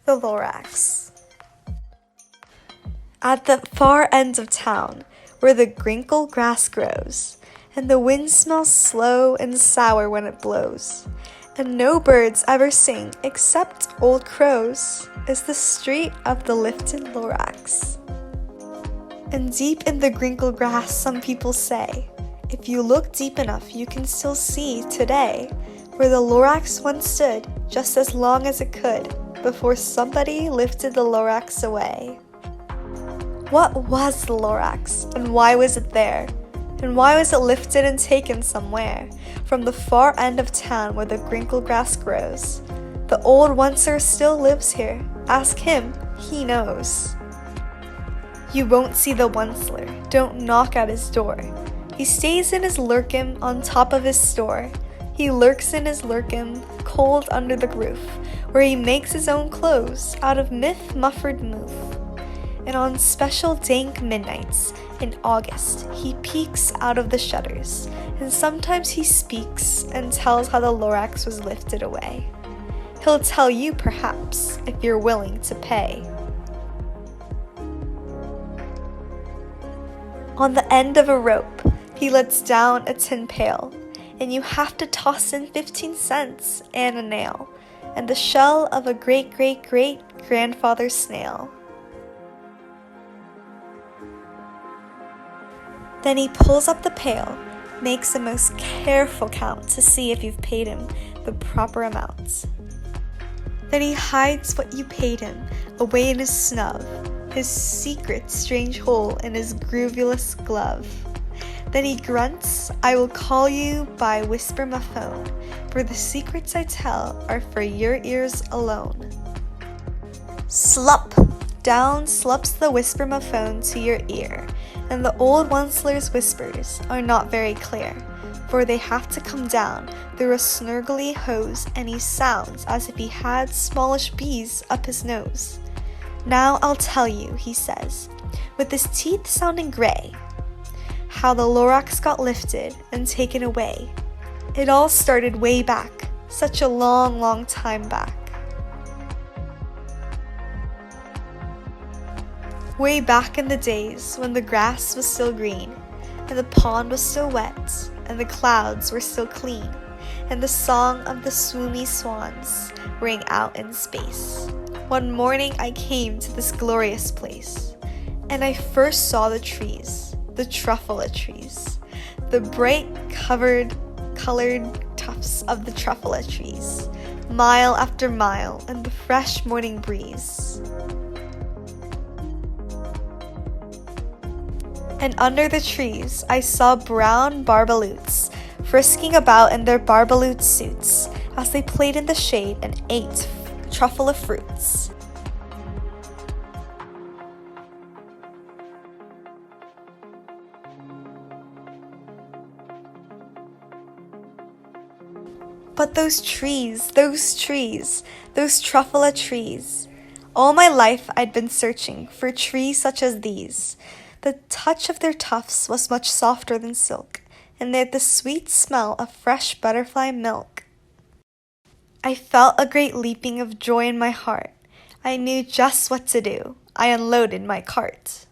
The Lorax. At the far end of town, where the grinkle grass grows, and the wind smells slow and sour when it blows, and no birds ever sing except old crows, is the street of the lifted Lorax. And deep in the grinkle grass, some people say, if you look deep enough, you can still see today where the Lorax once stood just as long as it could before somebody lifted the Lorax away. What was the Lorax, and why was it there? And why was it lifted and taken somewhere from the far end of town where the grinkle grass grows? The old oncer still lives here. Ask him, he knows. You won't see the onceler, don't knock at his door. He stays in his lurkin on top of his store. He lurks in his lurkin, cold under the roof, where he makes his own clothes out of myth-muffled moof. And on special dank midnights in August, he peeks out of the shutters, and sometimes he speaks and tells how the Lorax was lifted away. He'll tell you, perhaps, if you're willing to pay. On the end of a rope, he lets down a tin pail, and you have to toss in 15 cents and a nail, and the shell of a great-great-great-grandfather snail. Then he pulls up the pail, makes a most careful count to see if you've paid him the proper amount. Then he hides what you paid him away in his snub, his secret strange hole in his groovyless glove. Then he grunts, I will call you by whisper my phone, for the secrets I tell are for your ears alone. Slump! Down slups the whisper my phone to your ear, and the old onceler's whispers are not very clear, for they have to come down through a snurgly hose, and he sounds as if he had smallish bees up his nose. Now I'll tell you, he says, with his teeth sounding gray, how the Lorax got lifted and taken away. It all started way back, such a long, long time back. Way back in the days when the grass was still green, and the pond was still wet, and the clouds were still clean, and the song of the swoomy swans rang out in space. One morning I came to this glorious place, and I first saw the trees, the truffula trees, the bright colored tufts of the truffula trees, mile after mile in the fresh morning breeze. And under the trees I saw brown barbaloots frisking about in their barbaloot suits as they played in the shade and ate truffula fruits. But those trees, those truffula trees. All my life I'd been searching for trees such as these. The touch of their tufts was much softer than silk, and they had the sweet smell of fresh butterfly milk. I felt a great leaping of joy in my heart. I knew just what to do. I unloaded my cart.